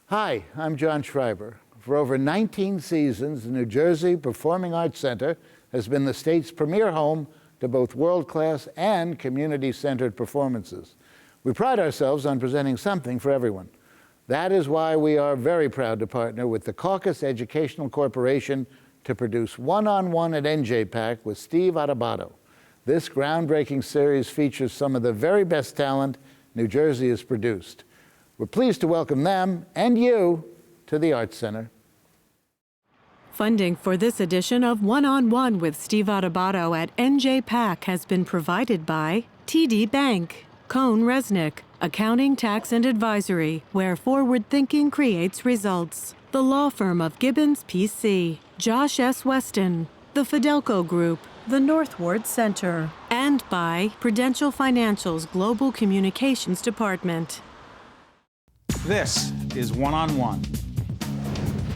Hi, I'm John Schreiber. For over 19 seasons, the New Jersey Performing Arts Center has been the state's premier home to both world-class and community-centered performances. We pride ourselves on presenting something for everyone. That is why we are very proud to partner with the Caucus Educational Corporation to produce One-on-One at NJPAC with Steve Adubato. This groundbreaking series features some of the very best talent New Jersey has produced. We're pleased to welcome them and you to the Arts Center. Funding for this edition of One-on-One with Steve Adubato at NJPAC has been provided by TD Bank, Cohn Resnick, Accounting, Tax, and Advisory, where forward thinking creates results. The law firm of Gibbons PC, Josh S. Weston, the Fidelco Group, the Northward Center, and by Prudential Financial's Global Communications Department. This is One-on-One.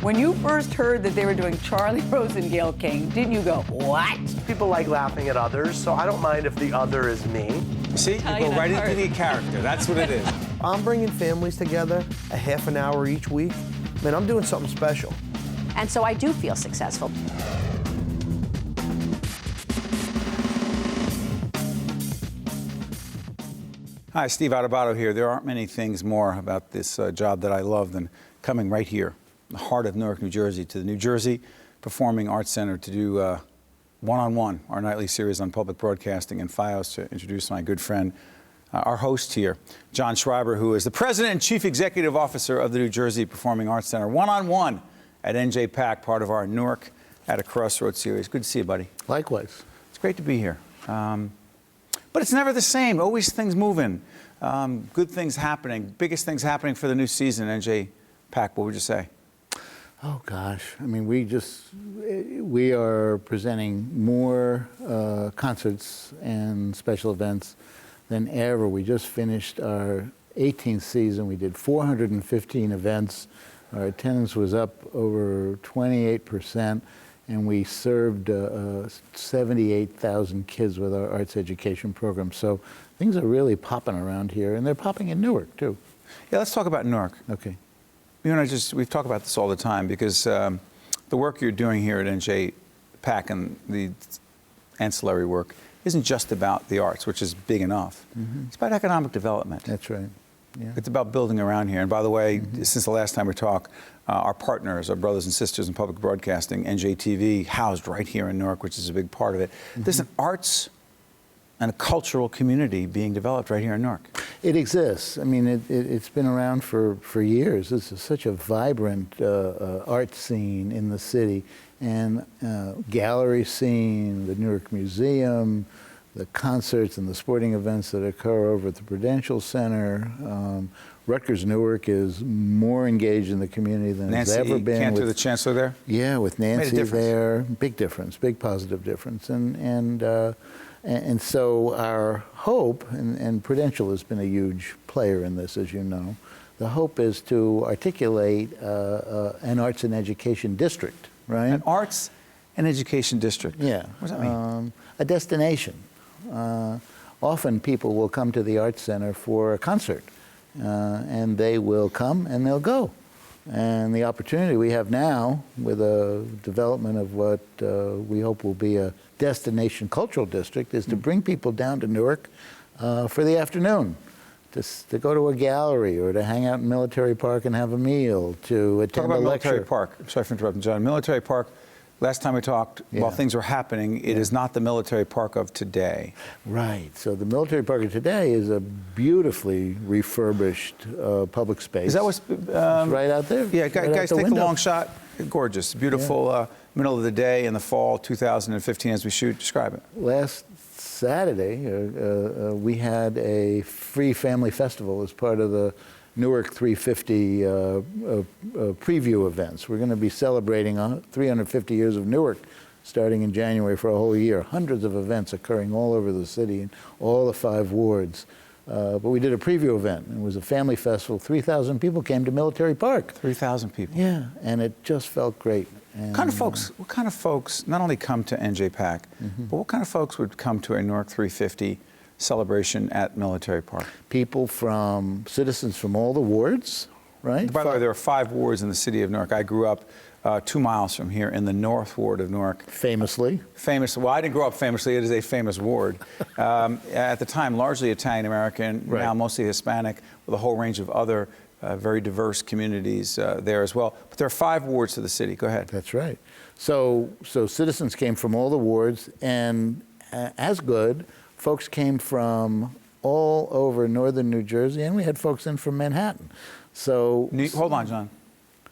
When you first heard that they were doing Charlie Rose and Gayle King, didn't you go, what? People like laughing at others, so I don't mind if the other is me. See, you go right into the character. That's what it is. I'm bringing families together a half an hour each week. Man, I'm doing something special. And so I do feel successful. Hi, Steve Adubato here. There aren't many things more about this job that I love than coming right here, the heart of Newark, New Jersey, to the New Jersey Performing Arts Center to do One-on-One, our nightly series on public broadcasting, and Playhouse to introduce my good friend, our host here, John Schreiber, who is the President and Chief Executive Officer of the New Jersey Performing Arts Center. One-on-One at NJPAC, part of our Newark at a Crossroads series. Good to see you, buddy. Likewise. It's great to be here. But it's never the same. Always things moving, good things happening, biggest things happening for the new season at NJPAC. What would you say? Oh gosh, I mean, we are presenting more concerts and special events than ever. We just finished our 18th season. We did 415 events. Our attendance was up over 28%, and we served 78,000 kids with our arts education program. So things are really popping around here, and they're popping in Newark too. Yeah, let's talk about Newark. Okay. You and I we've talked about this all the time because the work you're doing here at NJPAC and the ancillary work isn't just about the arts, which is big enough. Mm-hmm. It's about economic development. That's right. Yeah. It's about building around here. And by the way, since the last time we talked, our partners, our brothers and sisters in public broadcasting, NJTV, housed right here in Newark, which is a big part of it. Mm-hmm. There's an arts and a cultural community being developed right here in Newark. It exists. I mean, it's been around for years. This is such a vibrant art scene in the city, and gallery scene, the Newark Museum, the concerts and the sporting events that occur over at the Prudential Center. Rutgers-Newark is more engaged in the community than it's ever been. Nancy Cantor, the chancellor there? Yeah, with Nancy there. Big difference, big positive difference. And so our hope, and Prudential has been a huge player in this, as you know, the hope is to articulate an arts and education district, right? An arts and education district? Yeah. What does that mean? A destination. Often people will come to the Arts Center for a concert, and they will come and they'll go. And the opportunity we have now with a development of what we hope will be a destination cultural district is to bring people down to Newark for the afternoon, to go to a gallery or to hang out in Military Park and have a meal, to attend a lecture. Military Park. Sorry for interrupting, John. Military Park, last time we talked, while things were happening, it is not the Military Park of today. Right. So the Military Park of today is a beautifully refurbished public space. Is that what's... it's right out there. Yeah, guys, take window. the long shot. Gorgeous. Beautiful middle of the day in the fall 2015 as we shoot. Describe it. Last Saturday, we had a free family festival as part of the Newark 350 preview events. We're going to be celebrating 350 years of Newark starting in January for a whole year. Hundreds of events occurring all over the city in all the 5 wards. But we did a preview event. It was a family festival. 3,000 people came to Military Park. 3,000 people. Yeah, and it just felt great. And, what kind of folks not only come to NJPAC, but what kind of folks would come to a Newark 350 celebration at Military Park? People citizens from all the wards, right? By the way, there are 5 wards in the city of Newark. I grew up 2 miles from here in the North Ward of Newark. Famously. Well, I didn't grow up famously. It is a famous ward. At the time, largely Italian-American, Right. now mostly Hispanic, with a whole range of other very diverse communities there as well. But there are 5 wards to the city. Go ahead. That's right. So citizens came from all the wards, and as good, folks came from all over northern New Jersey, and we had folks in from Manhattan. So Hold on, John.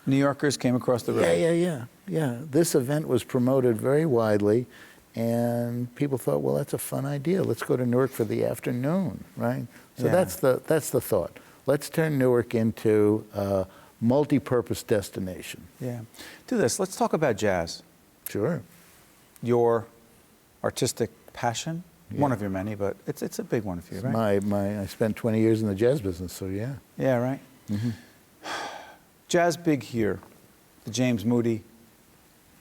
New Yorkers came across the road. Yeah. This event was promoted very widely, and people thought, well, that's a fun idea. Let's go to Newark for the afternoon, right? So Yeah. that's the thought. Let's turn Newark into a multi-purpose destination. Yeah. Do this. Let's talk about jazz. Sure. Your artistic passion, Yeah. one of your many, but it's a big one for you, right? I spent 20 years in the jazz business, so yeah. Yeah, right. Jazz big here, the James Moody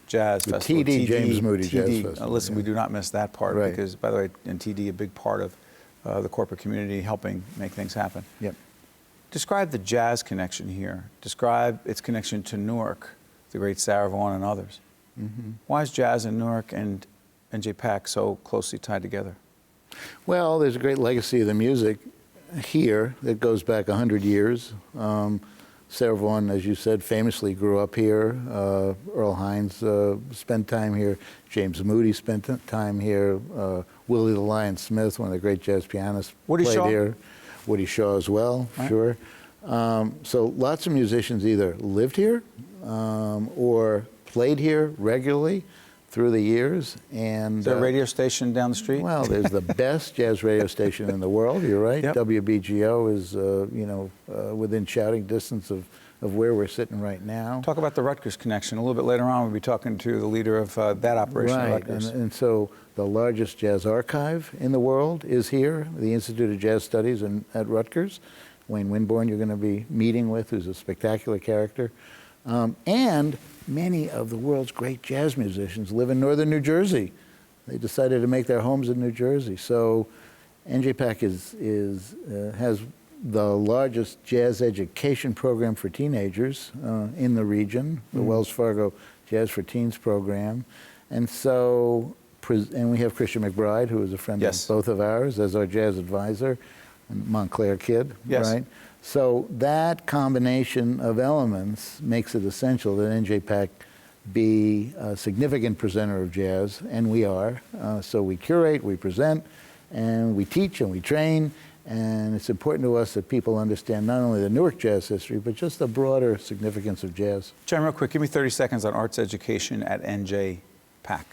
Jazz The Festival. TD James Moody Jazz Festival, Listen, yeah. we do not miss that part Right. because, by the way, in TD, a big part of the corporate community helping make things happen. Yep. Describe the jazz connection here. Describe its connection to Newark, the great Sarah Vaughan and others. Why is jazz in Newark and NJPAC so closely tied together? Well, there's a great legacy of the music here that goes back 100 years. Sarah Vaughan, as you said, famously grew up here. Earl Hines spent time here. James Moody spent time here. Willie the Lion Smith, one of the great jazz pianists, Woody played Shaw? here. Woody Shaw as well, Right. sure. So lots of musicians either lived here or played here regularly through the years. And Is there a radio station down the street? well, there's the best jazz radio station in the world. You're right. Yep. WBGO is, within shouting distance of where we're sitting right now. Talk about the Rutgers connection. A little bit later on, we'll be talking to the leader of that operation at Right, Rutgers. and so the largest jazz archive in the world is here, the Institute of Jazz Studies at Rutgers. Wayne Winborne you're going to be meeting with, who's a spectacular character. And many of the world's great jazz musicians live in northern New Jersey. They decided to make their homes in New Jersey. So NJPAC has the largest jazz education program for teenagers in the region, the Wells Fargo Jazz for Teens program. And so, and we have Christian McBride, who is a friend Yes. of both of ours, as our jazz advisor, and Montclair kid, Yes. right? So that combination of elements makes it essential that NJPAC be a significant presenter of jazz, and we are. So we curate, we present, and we teach and we train, and it's important to us that people understand not only the Newark jazz history, but just the broader significance of jazz. John, real quick, give me 30 seconds on arts education at NJPAC.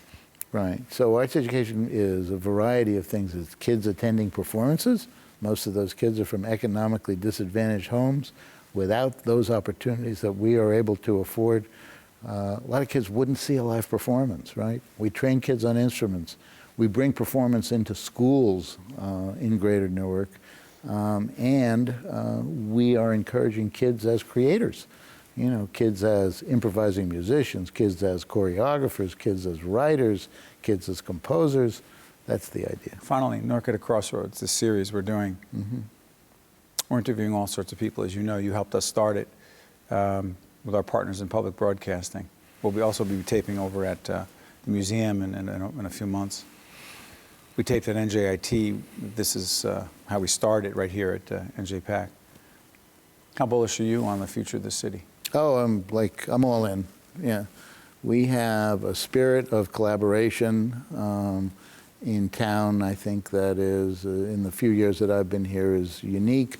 Right. So arts education is a variety of things. It's kids attending performances. Most of those kids are from economically disadvantaged homes. Without those opportunities that we are able to afford, a lot of kids wouldn't see a live performance, right? We train kids on instruments. We bring performance into schools in Greater Newark. And we are encouraging kids as creators. You know, kids as improvising musicians, kids as choreographers, kids as writers, kids as composers. That's the idea. Finally, Newark at a Crossroads, this series we're doing. We're interviewing all sorts of people. As you know, you helped us start it with our partners in public broadcasting. We'll also be taping over at the museum in a few months. We taped at NJIT. This is how we started right here at NJPAC. How bullish are you on the future of the city? Oh, I'm all in. Yeah, we have a spirit of collaboration in town. I think that is, in the few years that I've been here, is unique.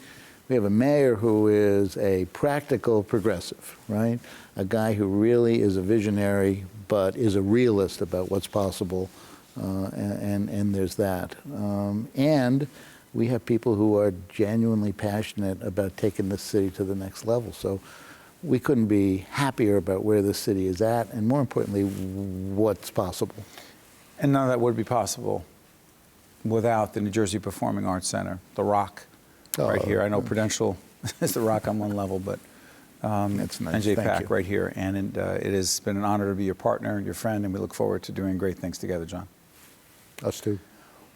We have a mayor who is a practical progressive, right? A guy who really is a visionary, but is a realist about what's possible, and there's that. And we have people who are genuinely passionate about taking this city to the next level. So we couldn't be happier about where this city is at, and more importantly, what's possible. And none of that would be possible without the New Jersey Performing Arts Center, the Rock, right here. I know Prudential is the Rock on one level, but That's nice. Thank you. NJPAC right here. And it has been an honor to be your partner and your friend, and we look forward to doing great things together, John. Us too.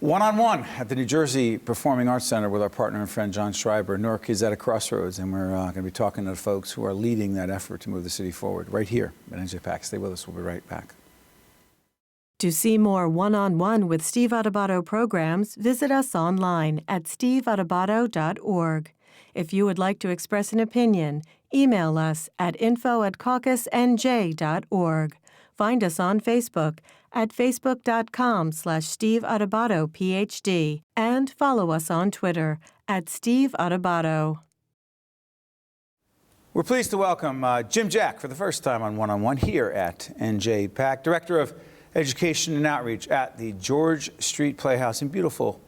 One-on-one at the New Jersey Performing Arts Center with our partner and friend John Schreiber. Newark is at a crossroads, and we're going to be talking to the folks who are leading that effort to move the city forward right here at NJPAC. Stay with us. We'll be right back. To see more one-on-one with Steve Adubato programs, visit us online at steveadubato.org. If you would like to express an opinion, email us at info@caucusnj.org. Find us on Facebook at facebook.com/Steve Adubato PhD, and follow us on Twitter at Steve Adubato. We're pleased to welcome Jim Jack for the first time on One-on-One here at NJPAC, Director of Education and Outreach at the George Street Playhouse in beautiful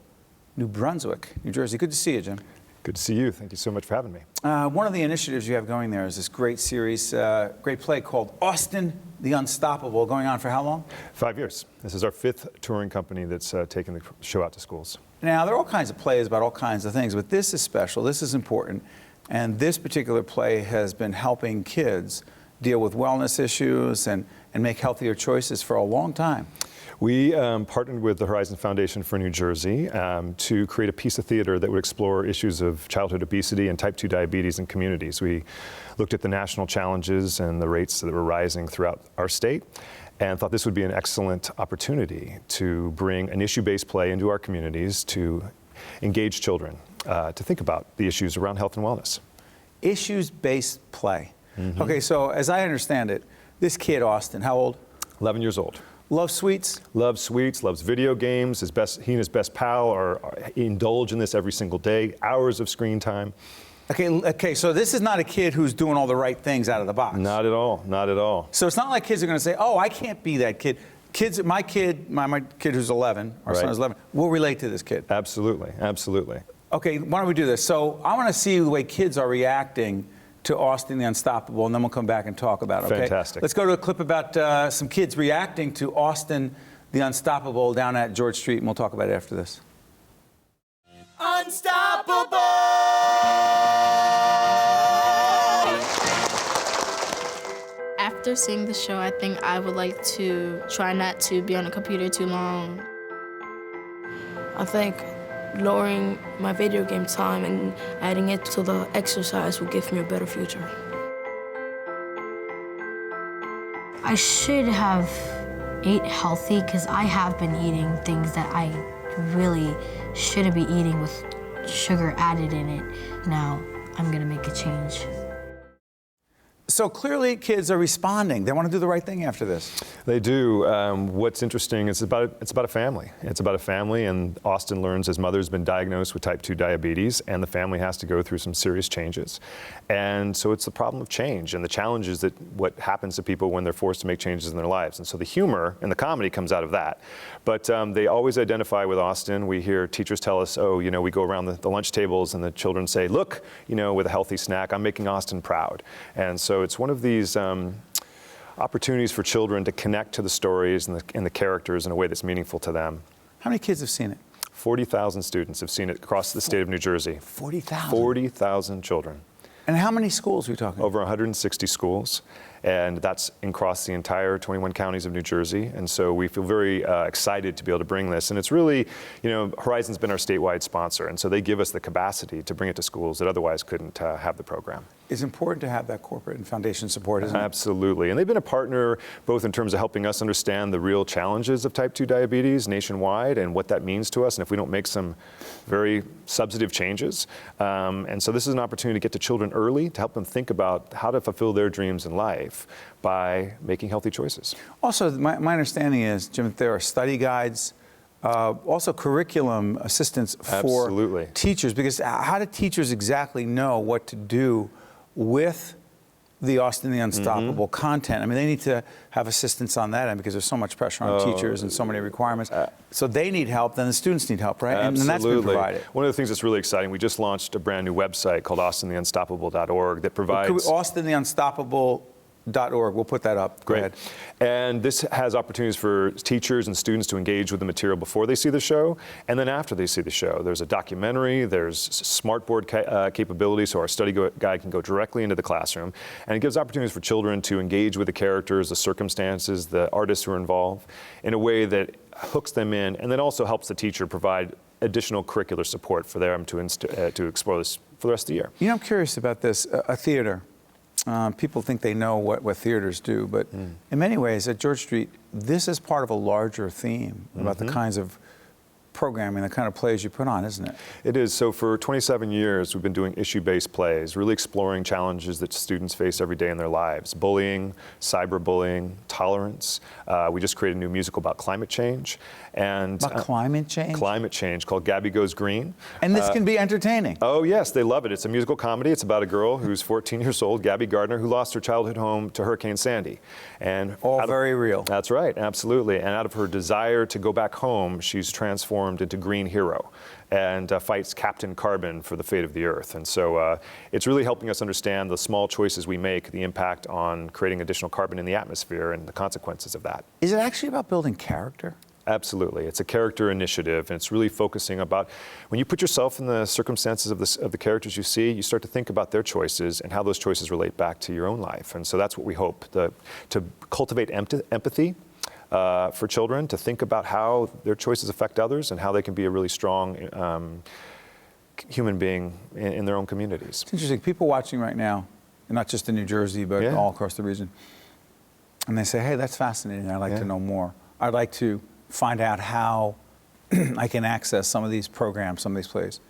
New Brunswick, New Jersey. Good to see you, Jim. Good to see you. Thank you so much for having me. One of the initiatives you have going there is this great series, great play called Austin the Unstoppable, going on for how long? 5 years. This is our 5th touring company that's taken the show out to schools. Now, there are all kinds of plays about all kinds of things, but this is special, this is important, and this particular play has been helping kids deal with wellness issues and make healthier choices for a long time. We partnered with the Horizon Foundation for New Jersey to create a piece of theater that would explore issues of childhood obesity and type 2 diabetes in communities. We looked at the national challenges and the rates that were rising throughout our state and thought this would be an excellent opportunity to bring an issue-based play into our communities to engage children to think about the issues around health and wellness. Issues-based play. Mm-hmm. Okay, so as I understand it, this kid, Austin, how old? 11 years old. Loves sweets? Loves sweets, loves video games. He and his best pal indulge in this every single day, hours of screen time. Okay, so this is not a kid who's doing all the right things out of the box. Not at all, not at all. So it's not like kids are going to say, oh, I can't be that kid. Kids, my kid who's 11, our son is 11, will relate to this kid. Absolutely, absolutely. Okay, why don't we do this? So I want to see the way kids are reacting to Austin the Unstoppable, and then we'll come back and talk about it, okay? Fantastic. Let's go to a clip about some kids reacting to Austin the Unstoppable down at George Street, and we'll talk about it after this. Unstoppable! After seeing the show, I think I would like to try not to be on a computer too long. I think lowering my video game time and adding it to the exercise will give me a better future. I should have ate healthy because I have been eating things that I really shouldn't be eating with sugar added in it. Now I'm gonna make a change. So clearly kids are responding. They want to do the right thing after this. They do. What's interesting is it's about a family. It's about a family, and Austin learns his mother's been diagnosed with type 2 diabetes, and the family has to go through some serious changes. And so it's the problem of change, and the challenge is that what happens to people when they're forced to make changes in their lives. And so the humor and the comedy comes out of that. But they always identify with Austin. We hear teachers tell us, oh, you know, we go around the lunch tables and the children say, look, you know, with a healthy snack, I'm making Austin proud. And so it's one of these opportunities for children to connect to the stories and the characters in a way that's meaningful to them. How many kids have seen it? 40,000 students have seen it across the state of New Jersey. 40,000? 40,000 children. And how many schools are we talking? Over 160 schools. And that's across the entire 21 counties of New Jersey. And so we feel very excited to be able to bring this. And it's really, you know, Horizon's been our statewide sponsor. And so they give us the capacity to bring it to schools that otherwise couldn't have the program. It's important to have that corporate and foundation support, isn't it? Absolutely. And they've been a partner both in terms of helping us understand the real challenges of type 2 diabetes nationwide and what that means to us, and if we don't make some very substantive changes. And so this is an opportunity to get to children early, to help them think about how to fulfill their dreams in life by making healthy choices. Also, my understanding is, Jim, that there are study guides, also curriculum assistance for teachers, because how do teachers exactly know what to do with the Austin the Unstoppable content? I mean, they need to have assistance on that end because there's so much pressure on teachers and so many requirements. So they need help, then the students need help, right? Absolutely. And that's been provided. One of the things that's really exciting, we just launched a brand new website called AustinTheUnstoppable.org that provides... AustinTheUnstoppable.org. Crossroads.org. We'll put that up. Go ahead. And this has opportunities for teachers and students to engage with the material before they see the show, and then after they see the show. There's a documentary, there's smartboard capability, so our study guide can go directly into the classroom, and it gives opportunities for children to engage with the characters, the circumstances, the artists who are involved, in a way that hooks them in, and then also helps the teacher provide additional curricular support for them to explore this for the rest of the year. You know, I'm curious about this. A theater. People think they know what theaters do, but in many ways at George Street, this is part of a larger theme about the kinds of programming, the kind of plays you put on, isn't it? It is. So for 27 years, we've been doing issue-based plays, really exploring challenges that students face every day in their lives. Bullying, cyberbullying, tolerance. We just created a new musical about climate change. And about climate change? Climate change, called Gabby Goes Green. And this can be entertaining. Oh, yes, they love it. It's a musical comedy. It's about a girl who's 14 years old, Gabby Gardner, who lost her childhood home to Hurricane Sandy. And all very real. That's right, absolutely. And out of her desire to go back home, she's transformed into Green Hero and fights Captain Carbon for the fate of the Earth. And so it's really helping us understand the small choices we make, the impact on creating additional carbon in the atmosphere and the consequences of that. Is it actually about building character? Absolutely. It's a character initiative, and it's really focusing about when you put yourself in the circumstances of the characters you see, you start to think about their choices and how those choices relate back to your own life. And so that's what we hope, to cultivate empathy for children, to think about how their choices affect others and how they can be a really strong human being in their own communities. It's interesting. People watching right now, not just in New Jersey, but all across the region, and they say, hey, that's fascinating. I'd like to know more. I'd like to find out how I can access some of these programs, some of these plays.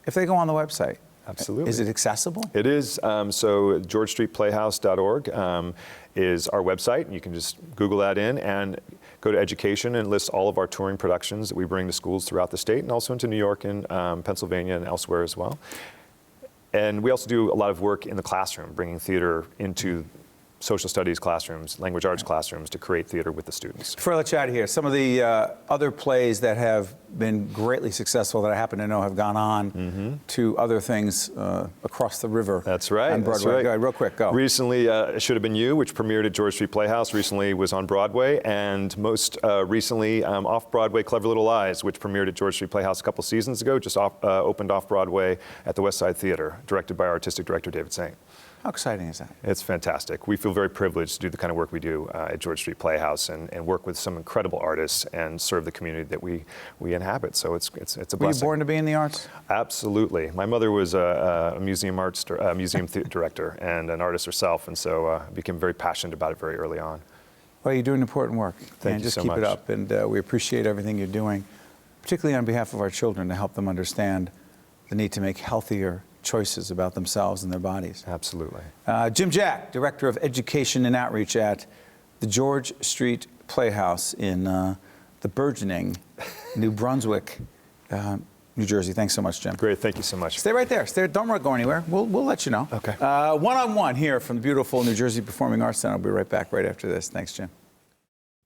If they go on the website, absolutely. Is it accessible? It is. So GeorgeStreetPlayhouse.org is our website. You can just Google that in and go to education and list all of our touring productions that we bring to schools throughout the state and also into New York and Pennsylvania and elsewhere as well. And we also do a lot of work in the classroom, bringing theater into social studies classrooms, language arts classrooms, to create theater with the students. Before I let you out of here, some of the other plays that have been greatly successful that I happen to know have gone on to other things across the river. That's right. On Broadway. That's right. Go ahead, real quick, go. Recently, It Should Have Been You, which premiered at George Street Playhouse, recently was on Broadway, and most recently, off-Broadway, Clever Little Lies, which premiered at George Street Playhouse a couple seasons ago, just opened off-Broadway at the West Side Theater, directed by our artistic director, David Saint. How exciting is that? It's fantastic. We feel very privileged to do the kind of work we do at George Street Playhouse and work with some incredible artists and serve the community that we inhabit. So it's a blessing. Were you born to be in the arts? Absolutely. My mother was a museum director and an artist herself, and so became very passionate about it very early on. Well, you're doing important work. Thank you just so keep much. it up, and we appreciate everything you're doing, particularly on behalf of our children, to help them understand the need to make healthier choices about themselves and their bodies. Absolutely. Jim Jack, Director of Education and Outreach at the George Street Playhouse in the burgeoning New Brunswick, New Jersey. Thanks so much, Jim. Great, thank you so much. Stay right there. Don't go anywhere. We'll let you know. Okay. One-on-one here from the beautiful New Jersey Performing Arts Center. I'll be right back right after this. Thanks, Jim.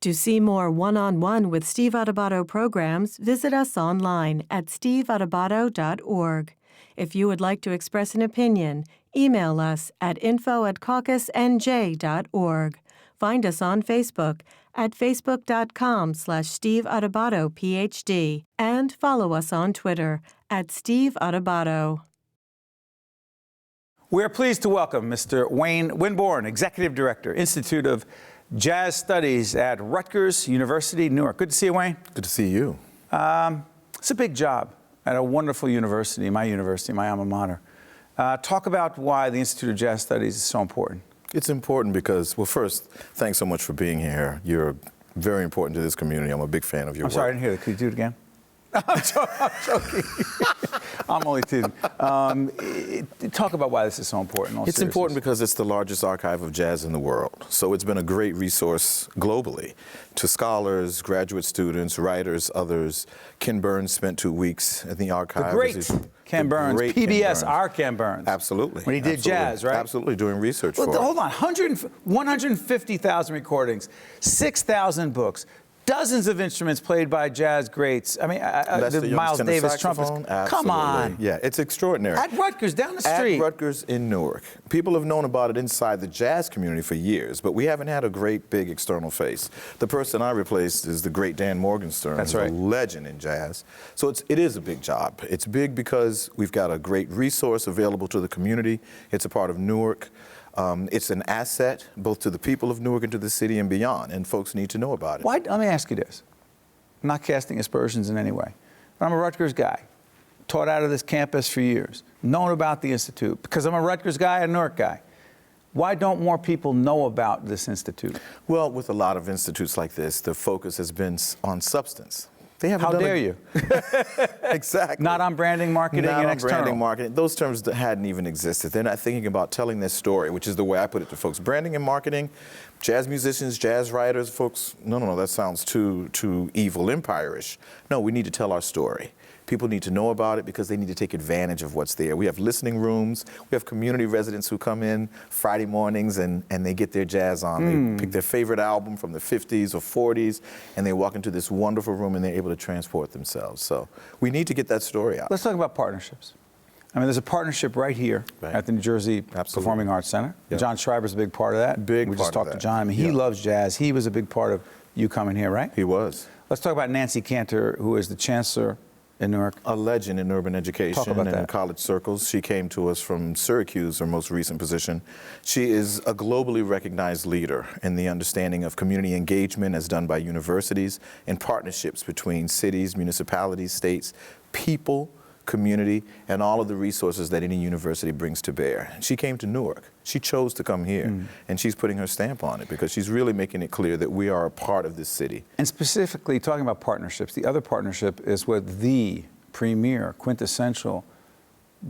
To see more one-on-one with Steve Adubato programs, visit us online at steveadubato.org. If you would like to express an opinion, email us at info@caucusnj.org. Find us on Facebook at facebook.com/Steve Adubato PhD and follow us on Twitter at Steve Adubato. We're pleased to welcome Mr. Wayne Winborne, Executive Director, Institute of Jazz Studies at Rutgers-University, Newark. Good to see you, Wayne. Good to see you. It's a big job at a wonderful university, my alma mater. Talk about why the Institute of Jazz Studies is so important. It's important because, well, first, thanks so much for being here. You're very important to this community. I'm a big fan of your work. I'm sorry, I didn't hear that. Could you do it again? I'm joking. I'm only teasing. Talk about why this is so important. It's important because it's the largest archive of jazz in the world. So it's been a great resource globally to scholars, graduate students, writers, others. Ken Burns spent 2 weeks in the archive. The great Ken Burns, PBS, our Ken Burns. Absolutely. When he did jazz, right? Absolutely, doing research for it. Hold on, 150,000 recordings, 6,000 books, Dozens of instruments played by jazz greats. I mean, Lester Young's Miles tenor Davis saxophone, trumpets. absolutely. Come on. Yeah, it's extraordinary. At Rutgers, down the street. At Rutgers in Newark. People have known about it inside the jazz community for years, but we haven't had a great big external face. The person I replaced is the great Dan Morgenstern. That's who's right. a legend in jazz. So it is a big job. It's big because we've got a great resource available to the community. It's a part of Newark. It's an asset both to the people of Newark and to the city and beyond, and folks need to know about it. Let me ask you this. I'm not casting aspersions in any way, but I'm a Rutgers guy, taught out of this campus for years, known about the Institute, because I'm a Rutgers guy, a Newark guy. Why don't more people know about this institute? Well, with a lot of institutes like this, the focus has been on substance. They haven't How done dare you? Exactly. Not on branding, marketing, Not and on external. branding, marketing. Those terms hadn't even existed. They're not thinking about telling their story, which is the way I put it to folks. Branding and marketing, jazz musicians, jazz writers, folks, no, that sounds too evil, empire-ish. No, we need to tell our story. People need to know about it because they need to take advantage of what's there. We have listening rooms. We have community residents who come in Friday mornings and they get their jazz on. They pick their favorite album from the 50s or 40s, and they walk into this wonderful room and they're able to transport themselves. So we need to get that story out. Let's talk about partnerships. I mean, there's a partnership right here at the New Jersey Performing Arts Center. Yeah. John Schreiber's a big part of that. We just talked to John. I mean, he loves jazz. He was a big part of you coming here, right? He was. Let's talk about Nancy Cantor, who is the chancellor in Newark. A legend in urban education and in college circles. She came to us from Syracuse, her most recent position. She is a globally recognized leader in the understanding of community engagement as done by universities and partnerships between cities, municipalities, states, people, community, and all of the resources that any university brings to bear. She came to Newark. She chose to come here, and she's putting her stamp on it because she's really making it clear that we are a part of this city. And specifically, talking about partnerships, the other partnership is with the premier, quintessential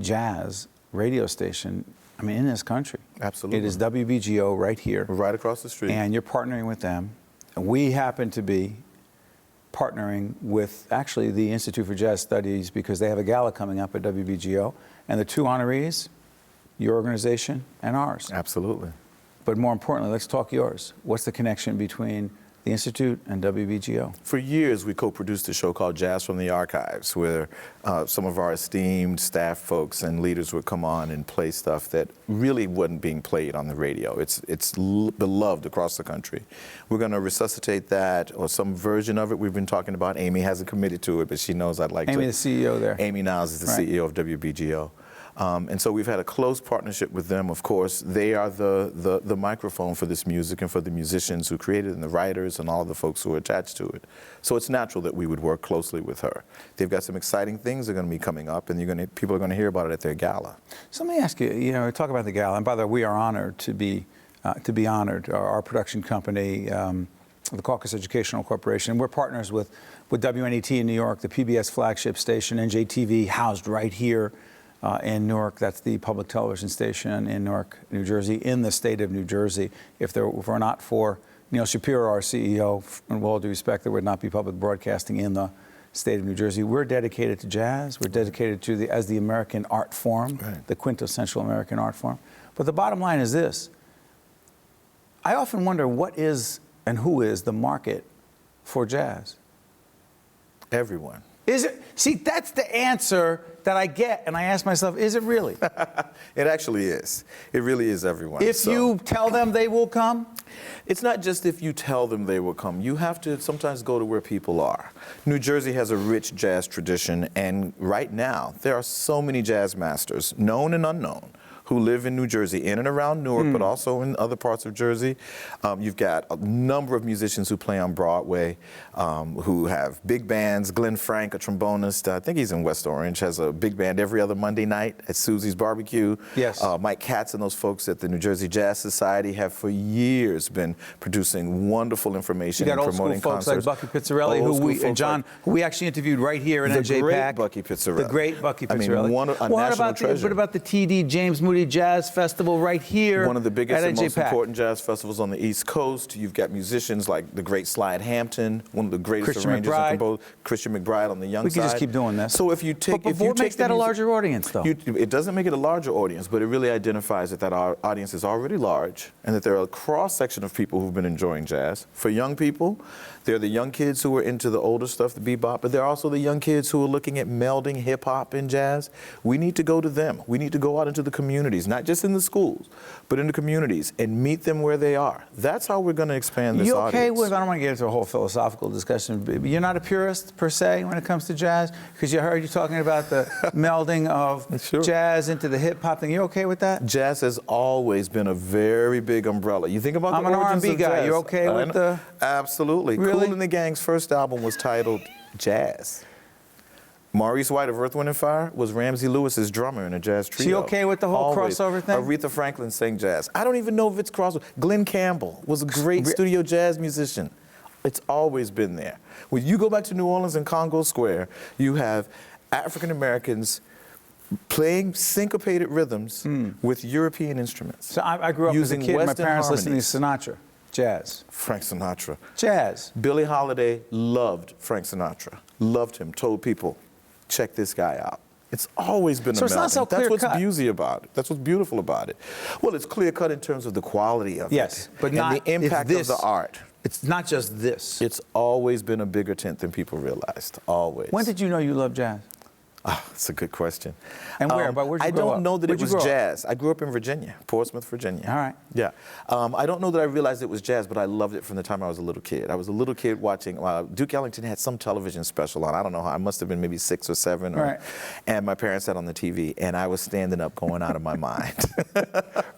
jazz radio station, I mean, in this country. Absolutely. It is WBGO right here. Right across the street. And you're partnering with them. And we happen to be partnering with actually the Institute for Jazz Studies because they have a gala coming up at WBGO, and the two honorees, your organization and ours. Absolutely. But more importantly, let's talk yours. What's the connection between the Institute and WBGO? For years, we co-produced a show called Jazz from the Archives, where some of our esteemed staff folks and leaders would come on and play stuff that really wasn't being played on the radio. It's beloved across the country. We're going to resuscitate that, or some version of it. We've been talking about. Amy hasn't committed to it, but she knows I'd like to. Amy, the CEO there. Amy Niles is the CEO of WBGO. And so we've had a close partnership with them. Of course, they are the microphone for this music and for the musicians who created it and the writers and all of the folks who are attached to it. So it's natural that we would work closely with her. They've got some exciting things that are going to be coming up, and people are going to hear about it at their gala. So let me ask you, talk about the gala. And by the way, we are honored to be honored. Our production company, the Caucus Educational Corporation, and we're partners with WNET in New York, the PBS flagship station, NJTV, housed right here in Newark. That's the public television station in Newark, New Jersey, in the state of New Jersey. If we're not for Neil Shapiro, our CEO, and with all due respect, there would not be public broadcasting in the state of New Jersey. We're dedicated to jazz. We're dedicated to as the American art form, the quintessential American art form. But the bottom line is this. I often wonder what is and who is the market for jazz? Everyone. Is it? See, that's the answer that I get, and I ask myself, is it really? It actually is. It really is everyone. If you tell them they will come? It's not just if you tell them they will come. You have to sometimes go to where people are. New Jersey has a rich jazz tradition, and right now there are so many jazz masters, known and unknown, who live in New Jersey, in and around Newark, but also in other parts of Jersey. You've got a number of musicians who play on Broadway, who have big bands. Glenn Frank, a trombonist, I think he's in West Orange, has a big band every other Monday night at Susie's Barbecue. Yes. Mike Katz and those folks at the New Jersey Jazz Society have for years been producing wonderful information and promoting concerts. You got old school folks like Bucky Pizzarelli, who we actually interviewed right here in NJPAC. The great Bucky Pizzarelli. The great Bucky Pizzarelli. I mean, a national treasure. What about the TD James Moody? Moody Jazz Festival right here. One of the biggest at and most NJPAC. important jazz festivals on the East Coast. You've got musicians like the great Slide Hampton, one of the greatest Christian arrangers McBride. and composers, Christian McBride on the young We side. can just keep doing this. So if you take, But what makes that a larger audience, though? It doesn't make it a larger audience, but it really identifies that our audience is already large, and that there are a cross section of people who've been enjoying jazz. For young people, they're the young kids who are into the older stuff, the bebop, but they're also the young kids who are looking at melding hip hop and jazz. We need to go to them. We need to go out into the communities, not just in the schools, but in the communities, and meet them where they are. That's how we're going to expand this audience. You okay with, I don't want to get into a whole philosophical discussion, but you're not a purist per se when it comes to jazz? Because you heard you talking about the melding of jazz into the hip hop thing. You okay with that? Jazz has always been a very big umbrella. You think about I'm the an origins R&B of guy. jazz. You okay with the? Absolutely. Really? Kool and the Gang's first album was titled Jazz. Maurice White of Earth, Wind & Fire was Ramsey Lewis's drummer in a jazz trio. So you okay with the whole Always. crossover thing? Aretha Franklin sang jazz. I don't even know if it's crossover. Glenn Campbell was a great studio jazz musician. It's always been there. When you go back to New Orleans and Congo Square, you have African Americans playing syncopated rhythms with European instruments. So I grew up using as a kid, Western my parents listening to harmonies. Sinatra. Jazz. Frank Sinatra. Jazz. Billie Holiday loved Frank Sinatra. Loved him. Told people, check this guy out. It's always been a So it's not melding. so That's what's clear-cut. beauty about it. That's what's beautiful about it. Well, it's clear cut in terms of the quality of Yes, it. but and not the impact this. of the art. It's not just this. It's always been a bigger tent than people realized. Always. When did you know you loved jazz? That's a good question. And where? But where'd you I grow don't up? know that Where'd it you was grow up? jazz. I grew up in Virginia, Portsmouth, Virginia. All right. Yeah. I don't know that I realized it was jazz, but I loved it from the time I was a little kid. I was a little kid watching, Duke Ellington had some television special on. I don't know how. I must have been maybe 6 or 7. Right. And my parents had on the TV, and I was standing up going out of my mind.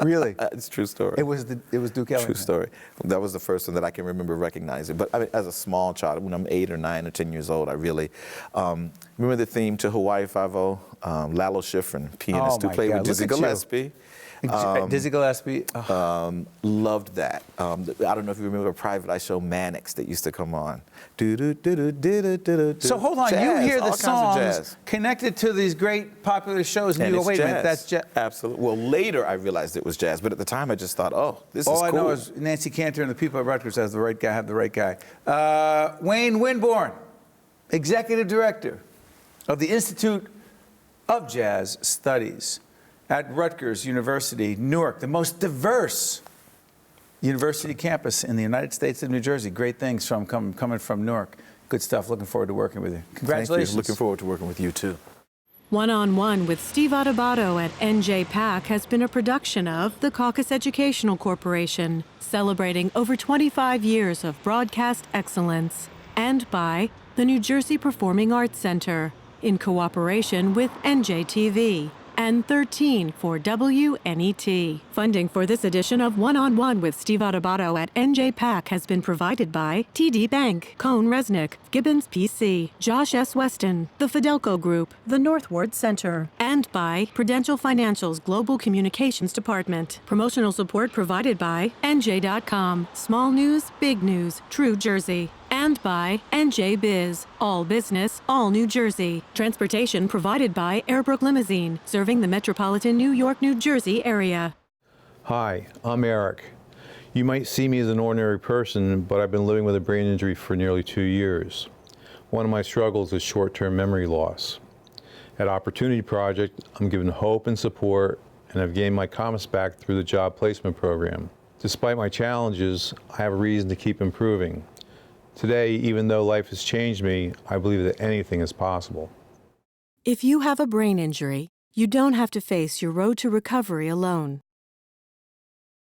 Really? It's a true story. It was Duke Ellington. True story. That was the first one that I can remember recognizing. But I mean, as a small child, when I'm 8 or 9 or 10 years old, I really remember the theme to Hawaii Five-O. Lalo Schifrin, pianist who played with Dizzy Gillespie. Dizzy Gillespie. Loved that. I don't know if you remember a private eye show, Mannix, that used to come on. So hold on, jazz, you hear all the kinds of songs jazz. connected to these great popular shows, and And you go, it's wait a jazz. minute, that's jazz. Absolutely. Well, later I realized it was jazz, but at the time I just thought, oh, this All is I cool. know is Nancy Cantor and the people at Rutgers have the right guy. Wayne Winborne, Executive Director of the Institute of Jazz Studies at Rutgers University, Newark, the most diverse university campus in the United States of New Jersey. Great things coming from Newark. Good stuff. Looking forward to working with you. Congratulations. Thank you. Looking forward to working with you, too. One-on-One with Steve Adubato at NJPAC has been a production of the Caucus Educational Corporation, celebrating over 25 years of broadcast excellence, and by the New Jersey Performing Arts Center, in cooperation with NJTV and 13 for WNET. Funding for this edition of One-on-One with Steve Adubato at NJPAC has been provided by TD Bank, Cone Resnick, Gibbons PC, Josh S. Weston, the Fidelco Group, the Northward Center, and by Prudential Financial's Global Communications Department. Promotional support provided by NJ.com, Small News, Big News, True Jersey. And by NJ Biz, all business, all New Jersey. Transportation provided by Airbrook Limousine, serving the metropolitan New York, New Jersey area. Hi, I'm Eric. You might see me as an ordinary person, but I've been living with a brain injury for nearly 2 years. One of my struggles is short-term memory loss. At Opportunity Project, I'm given hope and support, and I've gained my confidence back through the job placement program. Despite my challenges, I have a reason to keep improving. Today, even though life has changed me, I believe that anything is possible. If you have a brain injury, you don't have to face your road to recovery alone.